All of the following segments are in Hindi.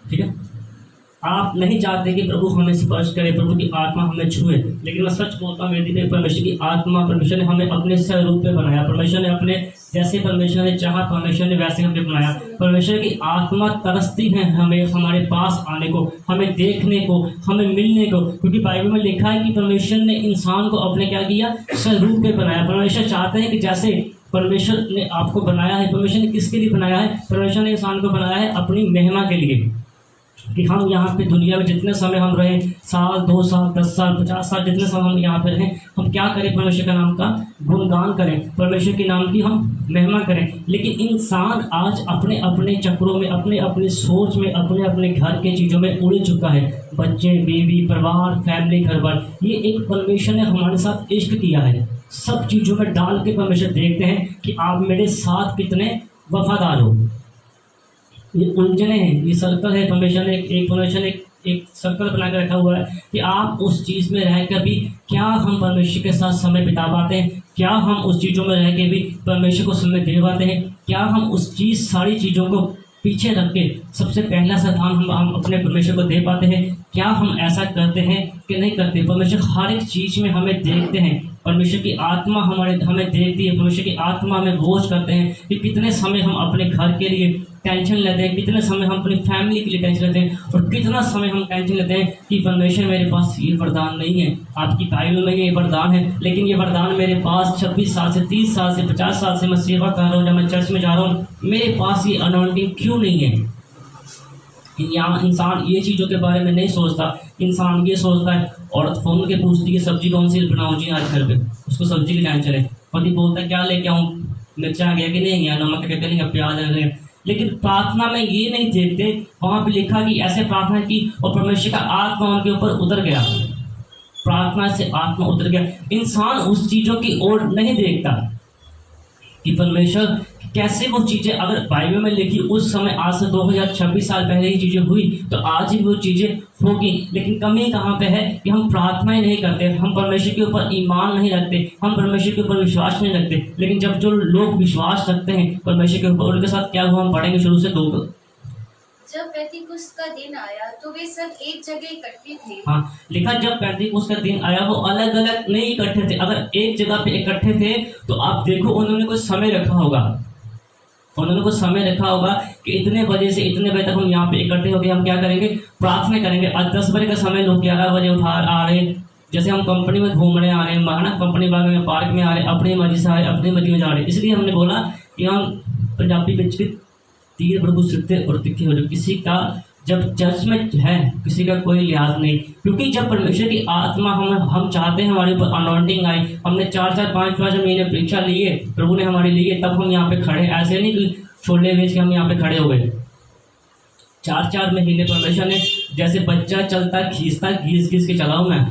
ठीक है, आप नहीं चाहते कि प्रभु हमें स्पर्श करे, प्रभु की आत्मा हमें छुए, लेकिन मैं सच बोलता हूँ मेरे दिल, परमेश्वर की आत्मा, परमेश्वर ने हमें अपने स्वरूप पे बनाया, परमेश्वर ने अपने जैसे परमेश्वर ने चाहा परमेश्वर ने वैसे हमें बनाया। परमेश्वर की आत्मा तरसती है हमें हमारे पास आने को, हमें देखने को, हमें मिलने को, क्योंकि बाइबल में लिखा है कि परमेश्वर ने इंसान को अपने क्या किया, स्वरूप पे बनाया। परमेश्वर चाहते हैं कि जैसे परमेश्वर ने आपको बनाया है, परमेश्वर ने किसके लिए बनाया है, परमेश्वर ने इंसान को बनाया है अपनी महिमा के लिए, कि हम यहाँ पे दुनिया में जितने समय हम रहे, साल 2 साल 10 साल 50 साल जितने समय हम यहाँ पे रहें, हम क्या करें, परमेश्वर का नाम का गुणगान करें, परमेश्वर के नाम की हम महिमा करें। लेकिन इंसान आज अपने अपने चक्रों में, अपने अपने सोच में, अपने अपने घर के चीज़ों में उड़ चुका है। बच्चे, बीवी, परिवार, फैमिली, घर बार, ये एक परमेश्वर ने हमारे साथ इश्क किया है, सब चीज़ों में डाल के परमेश्वर देखते हैं कि आप मेरे साथ कितने वफादार हो। ये उलझने हैं, ये सर्कल है, परमेश्वर ने एक सर्कल बना कर रखा हुआ है कि आप उस चीज़ में रह कर भी क्या हम परमेश्वर के साथ समय बिता पाते हैं, क्या हम उस चीज़ों में रह के भी परमेश्वर को समय दे पाते हैं, क्या हम उस चीज़ सारी चीज़ों को पीछे रख के सबसे पहला स्थान हम अपने परमेश्वर को दे पाते हैं, क्या हम ऐसा करते हैं कि नहीं करते। परमेश्वर हर एक चीज़ में हमें देखते हैं, परमेश्वर की आत्मा हमें देखती है, परमेश्वर की आत्मा हमें वॉच करते हैं कि कितने समय हम अपने घर के लिए टेंशन लेते हैं, कितने समय हम अपनी फैमिली के लिए टेंशन लेते हैं, और कितना समय हम टेंशन लेते हैं कि परमेश्वर मेरे पास ये वरदान नहीं है, आपकी बाइबल में ये वरदान है, लेकिन ये वरदान मेरे पास 26 साल से 30 साल से 50 साल से मैं सेवा कर रहा हूँ, जब मैं चर्च में जा रहा हूँ, मेरे पास ये अनॉइंटिंग क्यों नहीं है। यहाँ इंसान ये चीज़ों के बारे में नहीं सोचता, इंसान ये सोचता है, औरत फोन के पूछती है सब्जी कौन सी बनाऊँ जी आज घर पे, उसको सब्जी की टेंशन है, पति बोलता है क्या लेके आऊँ, मिर्चा गया कि नहीं गया, नमक क्या नहीं, प्याज है, लेकिन प्रार्थना में ये नहीं देखते, वहां पे लिखा कि ऐसे प्रार्थना की और परमेश्वर का आत्मा उनके ऊपर उतर गया, प्रार्थना से आत्मा उतर गया। इंसान उस चीजों की ओर नहीं देखता कि परमेश्वर कैसे वो चीजें, अगर बाइबल में लिखी उस समय आज से 2026 साल पहले ही चीजें हुई तो आज ही वो चीजें होगी। लेकिन कमी कहाँ पे है कि हम प्रार्थना ही नहीं करते, हम परमेश्वर के ऊपर ईमान नहीं रखते, हम परमेश्वर के ऊपर विश्वास नहीं रखते। लेकिन जब जो लोग विश्वास रखते हैं परमेश्वर के ऊपर, उनके साथ क्या हुआ हम पढ़ेंगे शुरू से 2। जब पेंतीकुस्त का दिन आया तो वे सब एक जगह इकट्ठे थे। हाँ, लिखा जब पेंतीकुस्त का दिन आया, वो अलग अलग नहीं इकट्ठे थे। अगर एक जगह पे इकट्ठे थे तो आप देखो उन्होंने कुछ समय रखा होगा, उन्होंने कुछ समय रखा होगा कि इतने बजे से इतने बजे तक हम यहाँ पे इकट्ठे हो गए, हम क्या करेंगे, प्रार्थना करेंगे। आज 10 बजे का समय, लोग 11 बजे उठा आ रहे, जैसे हम कंपनी में घूमने आ रहे हैं, माना कंपनी बाग में, पार्क में आ रहे, अपनी मर्जी से आ रहे, अपनी मर्जी में जा रहे। इसलिए हमने बोला कि हम पंजाबी बिच के तीर प्रभु सिद्धे और तिखे हो जाए, किसी का जब चर्च में है किसी का कोई लिहाज नहीं, क्योंकि जब परमेश्वर की आत्मा हम चाहते हैं हमारे ऊपर अनॉइंटिंग आए, हमने 4-4 5-5 महीने परीक्षा लिए, प्रभु ने हमारे लिए, तब हम यहाँ पे खड़े। ऐसे नहीं कि छोले बेच के हम यहाँ पे खड़े हो गए। 4-4 महीने परमेश्वर ने, जैसे बच्चा चलता खींचता, घीस घीस के चलाऊँ मैं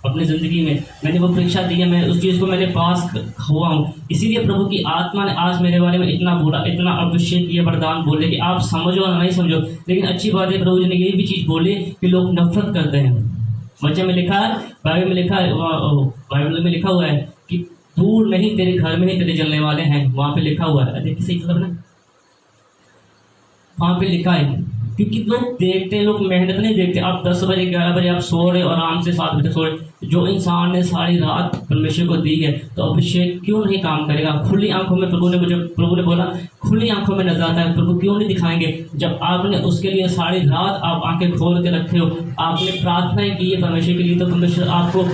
अपनी ज़िंदगी में, मैंने वो परीक्षा दी है, मैं उस चीज़ को मेरे पास हुआ हूँ। इसीलिए प्रभु की आत्मा ने आज मेरे बारे में इतना बोला, इतना अभिषेक किया, वरदान बोले कि आप समझो ना नहीं समझो। लेकिन अच्छी बात है प्रभु जी ने ये भी चीज़ बोली कि लोग नफरत करते हैं। बच्चे में लिखा है, बाइबल में लिखा है, बाइबल में लिखा हुआ है कि दूर नहीं तेरे घर में ही तेरे जलने वाले हैं, वहाँ पे लिखा हुआ है। देखिए सही मतलब ना, वहाँ पे लिखा है, क्योंकि लोग देखते हैं, लोग मेहनत नहीं देखते। आप 10 बजे 11 बजे आप सो रहे हो, आराम से 7 बजे सो रहे। जो इंसान ने सारी रात परमेश्वर को दी है तो अभिषेक क्यों नहीं काम करेगा। खुली आंखों में प्रभु ने बोला खुली आंखों में नजर आता है, प्रभु क्यों नहीं दिखाएंगे। जब आपने उसके लिए सारी रात आप आंखें खोल के रखे हो, आपने प्रार्थना की है परमेश्वर के लिए, तो परमेश्वर आपको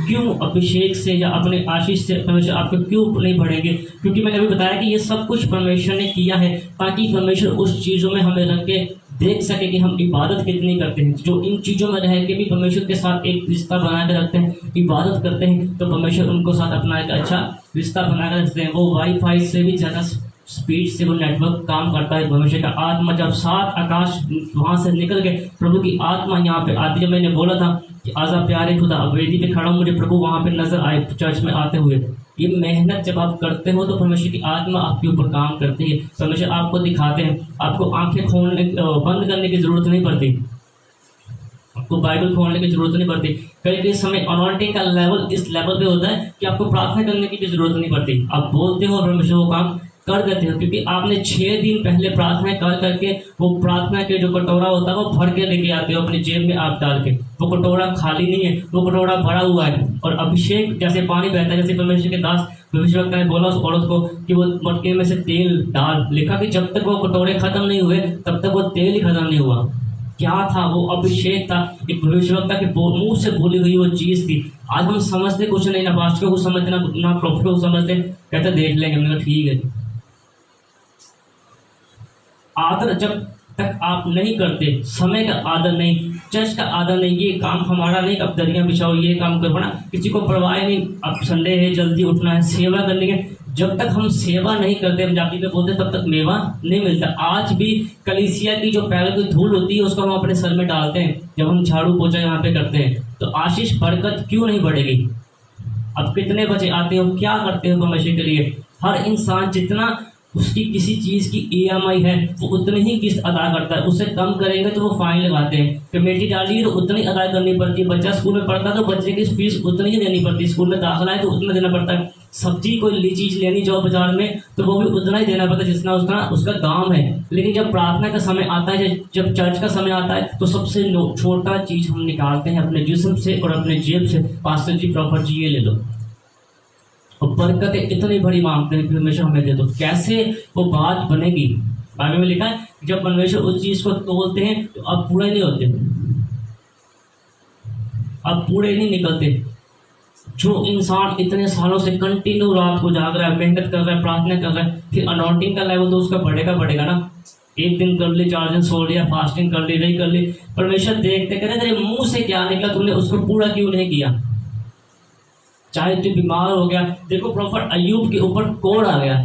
क्यों अभिषेक से या अपने आशीष से परमेश्वर आपको क्यों नहीं बढ़ेंगे। क्योंकि मैंने अभी बताया कि ये सब कुछ परमेश्वर ने किया है ताकि परमेश्वर उस चीज़ों में हमें रख के देख सके कि हम इबादत कितनी करते हैं। जो इन चीज़ों में रह के भी परमेश्वर के साथ एक रिश्ता बना के रखते हैं, इबादत करते हैं, तो परमेश्वर उनको साथ अपना एक अच्छा रिश्ता बना कर रखते हैं। वो वाईफाई से भी ज़्यादा स्पीड से वो नेटवर्क काम करता है। परमेश्वर का आत्मा जब 7 आकाश वहाँ से निकल के प्रभु की आत्मा यहाँ पे आती है। मैंने बोला था कि आजा प्यारे खुदा, वेदी पे खड़ा हूँ, मुझे प्रभु वहाँ पे नजर आए चर्च में आते हुए। ये मेहनत जब आप करते हो तो परमेश्वर की आत्मा आपके ऊपर काम करती है, परमेश्वर आपको दिखाते हैं। आपको आंखें खोलने बंद करने की जरूरत नहीं पड़ती, आपको बाइबल खोलने की जरूरत नहीं पड़ती। कई समय अनॉइंटिंग का लेवल इस लेवल पे होता है कि आपको प्रार्थना करने की भी जरूरत नहीं पड़ती। आप बोलते हो और परमेश्वर वो काम कर देते हो, क्योंकि आपने 6 दिन पहले प्रार्थना कर करके वो प्रार्थना के जो कटोरा होता है वो भर के लेके आते हो अपनी जेब में आप डाल के। वो कटोरा खाली नहीं है, वो कटोरा भरा हुआ है। और अभिषेक जैसे पानी बहता है, जैसे परमेश्वर के दास भविष्यवक्ता ने बोला उस औरत को कि वो मटके में से तेल डाल, लिखा कि जब तक वो कटोरे खत्म नहीं हुए तब तक वो तेल ही खत्म नहीं हुआ। क्या था वो? अभिषेक था, एक भविष्यवक्ता के मुंह से बोली हुई वो चीज थी। आज हम समझते कुछ नहीं, ना पास्टर को समझते ना प्रॉफिट को समझते, कहते देख लेंगे। हमने कहा ठीक है। आदर जब तक आप नहीं करते, समय का आदर नहीं, चर्च का आदर नहीं, ये काम हमारा नहीं, अब दरिया बिछाओ, ये काम करो ना, किसी को परवाह नहीं, अब संडे है जल्दी उठना है, सेवा करने के। जब तक हम सेवा नहीं करते, पंजाबी में बोलते, तब तक मेवा नहीं मिलता। आज भी कलीसिया की जो पैरों की धूल होती है उसको हम अपने सर में डालते हैं जब हम झाड़ू पोछा यहाँ पे करते हैं, तो आशीष बरकत क्यों नहीं बढ़ेगी? अब कितने बजे आते हो, क्या करते हो परमेश्वर के लिए? हर इंसान जितना उसकी किसी चीज की EMI है वो उतनी ही किस्त अदा करता है, उससे कम करेंगे तो वो फाइन लगाते हैं। कमेटी डाली है तो उतनी अदा करनी पड़ती है। बच्चा स्कूल में पढ़ता है तो बच्चे की फीस उतनी ही देनी पड़ती है। स्कूल में दाखिला है तो उतना देना पड़ता है। सब्जी कोई चीज लेनी जाओ बाजार में तो वो भी उतना ही देना पड़ता है जितना उसका दाम है। लेकिन जब प्रार्थना का समय आता है, जब चर्च का समय आता है, तो सबसे छोटा चीज हम निकालते हैं अपने जिस्म से और अपने जेब से। पास्टर जी प्रॉपर जी ये ले लो, और बरकतें इतनी बड़ी मांगते हैं कि परमेश्वर हमें दे दो। कैसे वो बात बनेगी? बाइबल में लिखा है जब परमेश्वर उस चीज को तोलते हैं तो अब पूरे नहीं होते, अब पूरे नहीं निकलते। जो इंसान इतने सालों से कंटिन्यू रात को जाग रहा है, मेहनत कर रहा है, प्रार्थना कर रहा है, फिर अनॉइंटिंग का लेवल तो उसका बढ़ेगा ना। एक दिन कर ली, 4 दिन सो लिया, फास्टिंग कर ली, नहीं कर ली, परमेश्वर देखते कहते तेरे मुंह से क्या निकला, तुमने उसको पूरा क्यों नहीं किया? चाहे तू बीमार हो गया, देखो प्रॉफिट अय्यूब के ऊपर कोड़ आ गया।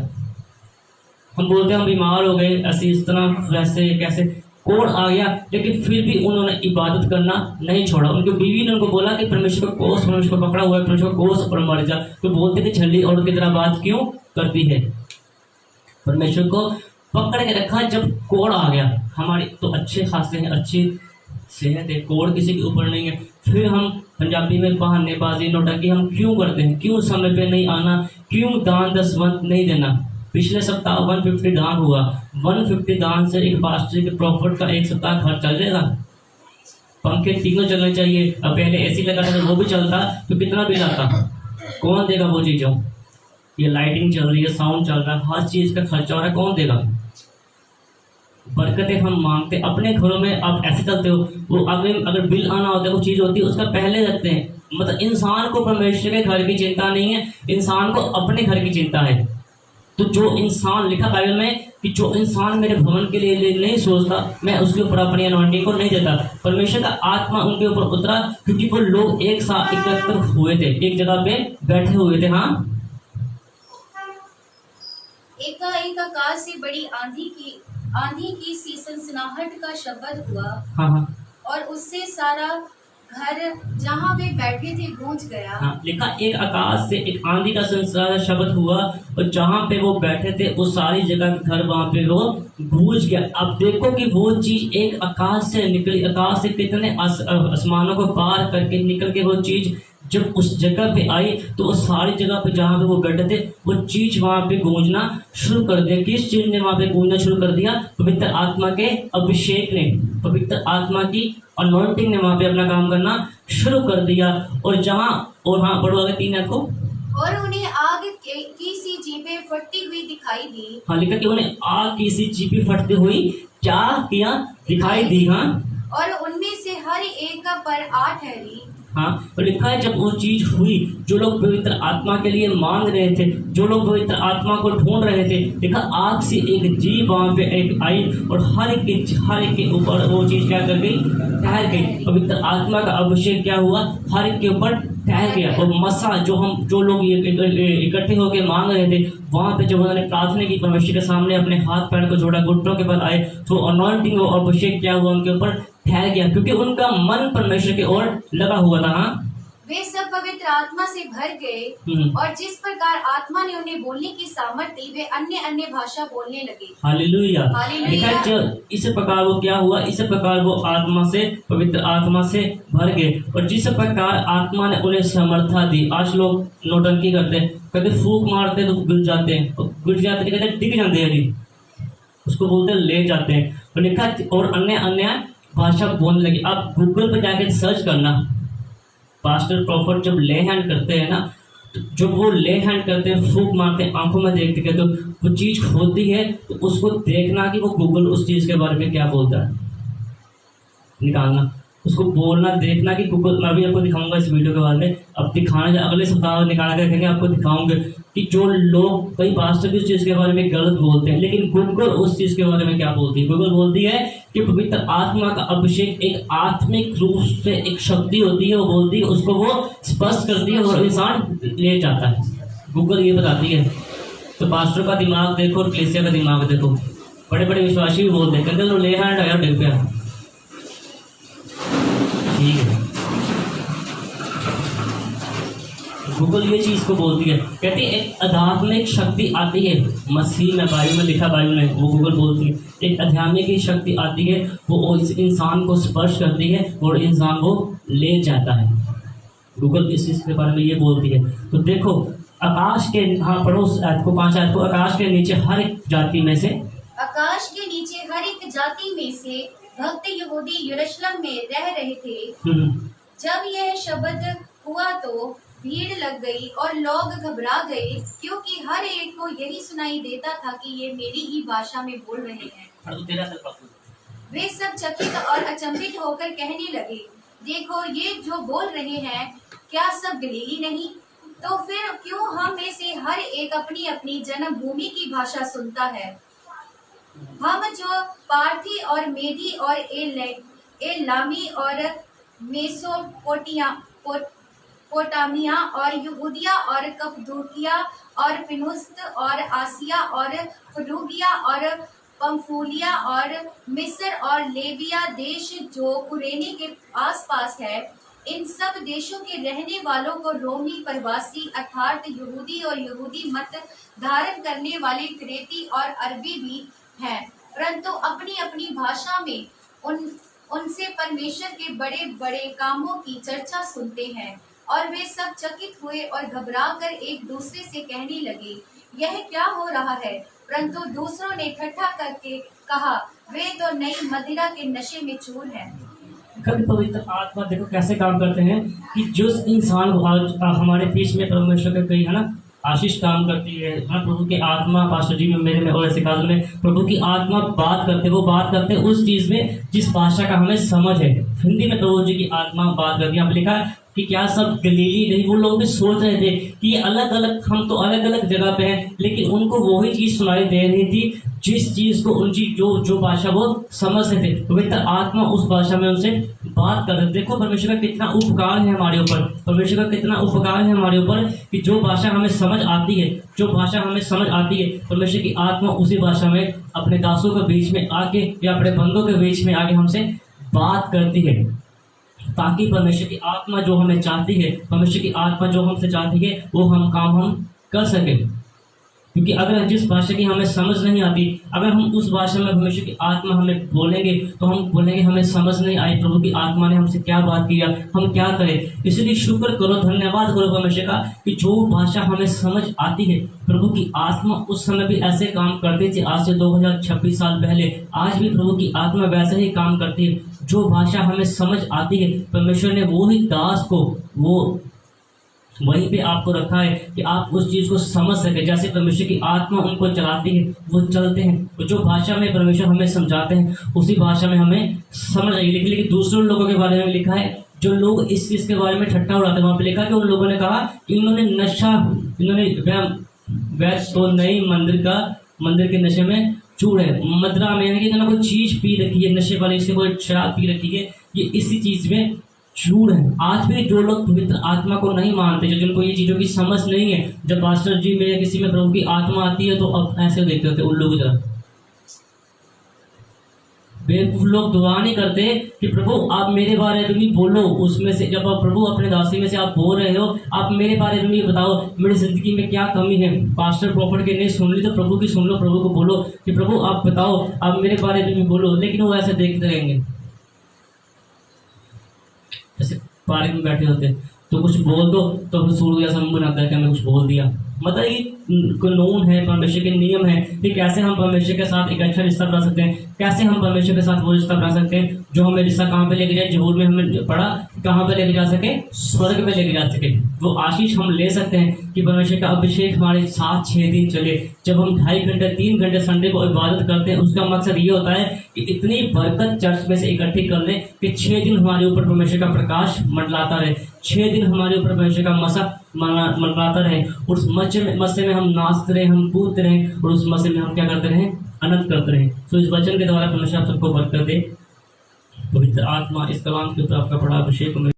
हम बोलते हैं हम बीमार हो गए, ऐसे इस तरह वैसे कैसे, कोड़ आ गया, लेकिन फिर भी उन्होंने इबादत करना नहीं छोड़ा। उनकी बीवी ने उनको बोला कि परमेश्वर का कोस, परमेश्वर को पकड़ा हुआ है, परमेश्वर का कोस पर मर जा। तो बोलते कि छली औरत की तरह बात क्यों करती है? परमेश्वर को पकड़ के रखा। जब कोड़ आ गया, हमारी तो अच्छे खासे हैं, अच्छी सेहत है, कोड़ किसी के ऊपर नहीं है, फिर हम पंजाबी में बहानेबाजी, नौटंकी हम क्यों करते हैं? क्यों समय पे नहीं आना? क्यों दान 10 नहीं देना? पिछले सप्ताह 150 दान हुआ। 150 दान से एक पास्टर के प्रॉफिट का एक सप्ताह घर चल जाएगा? पंखे तीनों चलने चाहिए। अब पहले AC लगा था वो भी चलता तो कितना बिल आता? कौन देगा वो चीज़ों? ये लाइटिंग चल रही है, साउंड चल रहा है, हर चीज़ का खर्चा हो रहा है, कौन देगा? बरकतें हम मांगते अपने घरों में। आप ऐसे चलते हो, वो अगर बिल आना होता है, वो चीज़ होती है उसका पहले रखते हैं। मतलब इंसान को परमेश्वर के घर की चिंता नहीं है, इंसान को अपने घर की चिंता है। तो जो इंसान, लिखा बाइबल में कि जो इंसान मेरे भवन के लिए नहीं सोचता, मैं उसके ऊपर अपनी अनॉइंटिंग को नहीं देता। परमेश्वर का आत्मा उनके ऊपर उतरा क्योंकि वो लोग एक साथ एकत्र हुए थे, एक जगह पे बैठे हुए थे। हाँ, एकाएक आकाश से बड़ी आंधी की सी सनसनाहट का शब्द हुआ। हाँ, और उससे सारा घर जहाँ वे बैठे थे गूंज गया। हाँ, लिखा एक आकाश से एक आंधी का संसार शब्द हुआ और जहाँ पे वो बैठे थे वो सारी जगह घर वहाँ पे वो गूंज गया। अब देखो कि वो चीज एक आकाश से निकली, आकाश से कितने आसमानों को पार करके निकल के वो चीज जब उस जगह पे आई तो वो सारी जगह पे जहाँ पे वो बैठे थे वो चीज वहाँ पे गूंजना शुरू कर दिया। किस चीज ने वहाँ पे गूंजना शुरू कर दिया? पवित्र आत्मा के अभिषेक ने, पवित्र आत्मा की अनॉइंटिंग ने वहाँ पे अपना काम करना शुरू कर दिया। और जहाँ और हाँ पढ़ो आगे 3 को। और उन्हें आग की सी जीभें फटती हुई दिखाई दी। हाँ, लिखा कि उन्हें आग की सी जीभें फटती हुई क्या किया? दिखाई दी। हाँ, और उनमें से हर एक पर आ ठहरी। हाँ, और लिखा है जब वो चीज हुई, जो लोग पवित्र आत्मा के लिए मांग रहे थे, जो लोग पवित्र आत्मा को ढूंढ रहे थे, लिखा आग से एक जीभ वहां पे एक आई और हर एक के ऊपर वो चीज क्या कर गई? ठहर गई। पवित्र आत्मा का अभिषेक क्या हुआ? हर एक के ऊपर ठहर गया। और मसा जो लोग इकट्ठे होकर मांग रहे थे, वहां पे जब उन्होंने प्रार्थना की, परमेश्वर के सामने अपने हाथ पैर को जोड़ा, घुटनों के बल आए, तो अनॉइंटिंग वो अभिषेक क्या हुआ? उनके ऊपर ठहर गया, क्योंकि उनका मन परमेश्वर की ओर लगा हुआ था। हाँ, वे सब पवित्र आत्मा से भर गए और जिस प्रकार आत्मा ने उन्हें बोलने की सामर्थ्य दी, वे अन्य अन्य भाषा बोलने लगे। हालेलुया। लिखा इस प्रकार वो क्या हुआ? इस प्रकार वो आत्मा से, पवित्र आत्मा से भर गए और जिस प्रकार आत्मा ने उन्हें समर्था दी। आज लोग नौटंकी करते हैं, कहते फूक मारते तो गिर जाते हैं, और गिर जाते कहते डिग जाते हैं जी, उसको बोलते हैं ले जाते हैं। और लिखा और अन्य अन्य भाषा बोलने लगी। आप गूगल पे जाके सर्च करना, पास्टर प्रॉफिट जब ले हैंड करते हैं ना, तो जब वो ले हैंड करते हैं, फूक मारते हैं, आंखों में देखते हैं, तो वो चीज़ होती है, तो उसको देखना कि वो गूगल उस चीज़ के बारे में क्या बोलता है, निकालना, उसको बोलना, देखना कि गूगल। मैं भी आपको दिखाऊंगा इस वीडियो के बाद में, अब दिखाना अगले सप्ताह निकाल कर रखेंगे, आपको दिखाऊंगे कि जो लोग कई पास्टर भी उस चीज़ के बारे में गलत बोलते हैं, लेकिन गूगल उस चीज़ के बारे में क्या बोलती है। गूगल बोलती है कि पवित्र आत्मा का अभिषेक एक आत्मिक रूप से एक शक्ति होती है, वो बोलती है, उसको वो स्पष्ट करती है और इंसान ले जाता है। गूगल ये बताती है। तो पास्टर का दिमाग देखो और कलीसिया का दिमाग देखो, बड़े बड़े विश्वासी भी बोलते हैं, कहते ले हैंड आया डिग पे, ठीक है। गूगल ये चीज को बोलती है, कहती है एक आध्यात्मिक शक्ति आती है, मसीह में बाइबल में लिखा, बाइबल में वो गूगल बोलती है एक आध्यात्मिक की शक्ति आती है, वो इस इंसान को स्पर्श करती है और इंसान को ले जाता है। गूगल इस चीज के बारे में ये बोलती है। तो देखो आकाश के, हाँ पढ़ो को 5 आयत को, आकाश के नीचे हर एक जाति में से, आकाश के नीचे हर एक जाति में से भक्त यहूदी यरूशलेम में रह रहे थे। जब यह शब्द हुआ तो भीड़ लग गई और लोग घबरा गए, क्योंकि हर एक को यही सुनाई देता था कि ये मेरी ही भाषा में बोल रहे हैं। वे सब चकित और अचंभित होकर कहने लगे, देखो ये जो बोल रहे हैं, क्या सब गलीली नहीं? तो फिर क्यों हम में से हर एक अपनी अपनी जन्मभूमि की भाषा सुनता है? हम जो पार्थी और मेदी और एलामी और मेसोपोटामिया और यहूदिया और कप्पदोकिया और फिनुस्त और आसिया और फ्रूगिया और पंफूलिया और मिस्र और लेबिया देश जो कुरेनी के आसपास है, इन सब देशों के रहने वालों को रोमी प्रवासी अर्थात यहूदी और यहूदी मत धारण करने वाले क्रेती और अरबी भी हैं, परंतु अपनी अपनी भाषा में उनसे परमेश्वर के बड़े बड़े कामों की चर्चा सुनते हैं। और वे सब चकित हुए और घबराकर एक दूसरे से कहने लगे, यह क्या हो रहा है? परंतु दूसरों ने इकट्ठा करके कहा, वे तो नई मदिरा के नशे में चूर हैं। कभी पवित्र आत्मा देखो कैसे काम करते हैं कि जो इंसान आज हमारे बीच में परमेश्वर के कई है ना आशीष काम करती है, प्रभु की आत्मा पास्टर जी में मेरे में और ऐसे काजों में प्रभु की आत्मा बात करते, वो बात करते उस चीज में जिस भाषा का हमें समझ है। हिंदी में प्रभु जी की आत्मा बात करती है। यहाँ पे लिखा है कि क्या सब गलीली नहीं? वो लोग भी सोच रहे थे कि ये अलग अलग, हम तो अलग अलग जगह पे हैं, लेकिन उनको वही चीज सुनाई दे रही थी जिस चीज को उनकी जो भाषा वो समझ रहे थे। पवित्र आत्मा उस भाषा में उनसे बात कर रहे थे। देखो परमेश्वर का कितना उपकार है हमारे ऊपर, परमेश्वर का कितना उपकार है हमारे ऊपर कि जो भाषा हमें समझ आती है, जो भाषा हमें समझ आती है, परमेश्वर की आत्मा उसी भाषा में अपने दासों के बीच में आके या अपने बंदों के बीच में आके हमसे बात करती है, ताकि परमेश्वर की आत्मा जो हमें चाहती है, परमेश्वर की आत्मा जो हमसे चाहती है, वो हम कर सके। क्योंकि अगर जिस भाषा की हमें समझ नहीं आती, अगर हम उस भाषा में परमेश्वर की आत्मा हमें बोलेंगे तो हम बोलेंगे हमें समझ नहीं आई, प्रभु की आत्मा ने हमसे क्या बात किया, हम क्या करें। इसलिए शुक्र करो, धन्यवाद करो परमेश्वर का कि जो भाषा हमें समझ आती है, प्रभु की आत्मा उस समय भी ऐसे काम करती थी, आज से 2026 साल पहले, आज भी प्रभु की आत्मा वैसे ही काम करती है। जो भाषा हमें समझ आती है, परमेश्वर ने वो ही दास को वो वहीं पे आपको रखा है कि आप उस चीज को समझ सके। जैसे परमेश्वर की आत्मा उनको चलाती है, वो चलते हैं, तो जो भाषा में परमेश्वर हमें समझाते हैं उसी भाषा में हमें समझ आएगी। लेकिन दूसरे लोगों के बारे में लिखा है, जो लोग इस चीज के बारे में ठट्ठा उड़ाते हैं, वहां पे लिखा कि उन लोगों ने कहा कि इन्होंने वैस तो नई मंदिर के नशे में चूर है। मदरा में यानी कि कोई चीज पी रखी है, नशे वाली से कोई शराब पी रखी है, ये इसी चीज में चूर है। आज भी जो लोग पवित्र आत्मा को नहीं मानते, जो जिनको ये चीजों की समझ नहीं है, जब पास्टर जी में किसी में प्रभु की आत्मा आती है तो अब ऐसे देखते होते उन लोग जरा बेवकूफ लोग दुआ नहीं करते कि प्रभु आप मेरे बारे में भी बोलो। उसमें से जब आप प्रभु अपने दासी में से आप बोल रहे हो, आप मेरे बारे में भी बताओ मेरी जिंदगी में क्या कमी है। पास्टर प्रॉफिट की नहीं सुन ली तो प्रभु की सुन लो, प्रभु को बोलो कि प्रभु आप बताओ, आप मेरे बारे में भी बोलो। लेकिन वो ऐसे देखते रहेंगे, जैसे पार्क में बैठे होते तो कुछ बोल दो तो सूर्य जैसा मुंह बनाता है कि हमें कुछ बोल दिया, मतलब ये कानून है, परमेश्वर के नियम है कि कैसे हम परमेश्वर के साथ एक अच्छा रिश्ता बना सकते हैं, कैसे हम परमेश्वर के साथ वो रिश्ता बना सकते हैं जो हमें रिश्ता कहाँ पे लेके जाए। जबूर में हमने पढ़ा कहाँ पे लेके जा सके, स्वर्ग में लेके जा सके। वो आशीष हम ले सकते हैं कि परमेश्वर का अभिषेक हमारे साथ 6 दिन चले। जब हम 2.5 घंटे 3 घंटे संडे को इबादत करते हैं, उसका मकसद ये होता है कि इतनी बरकत चर्च में से इकट्ठी कर लें कि 6 दिन हमारे ऊपर परमेश्वर का प्रकाश मंडलाता रहे, 6 दिन हमारे ऊपर परमेश्वर का मसा मंडलाता रहे। उस मस्से में हम नाचते रहें, हम कूदते रहें, और उस मस्से में हम क्या करते रहें, आनंद करते रहें। तो इस वचन के द्वारा परमेश्वर आप सबको बरकत दे। पवित्र आत्मा इस कलाम के ऊपर आपका बड़ा अभिषेक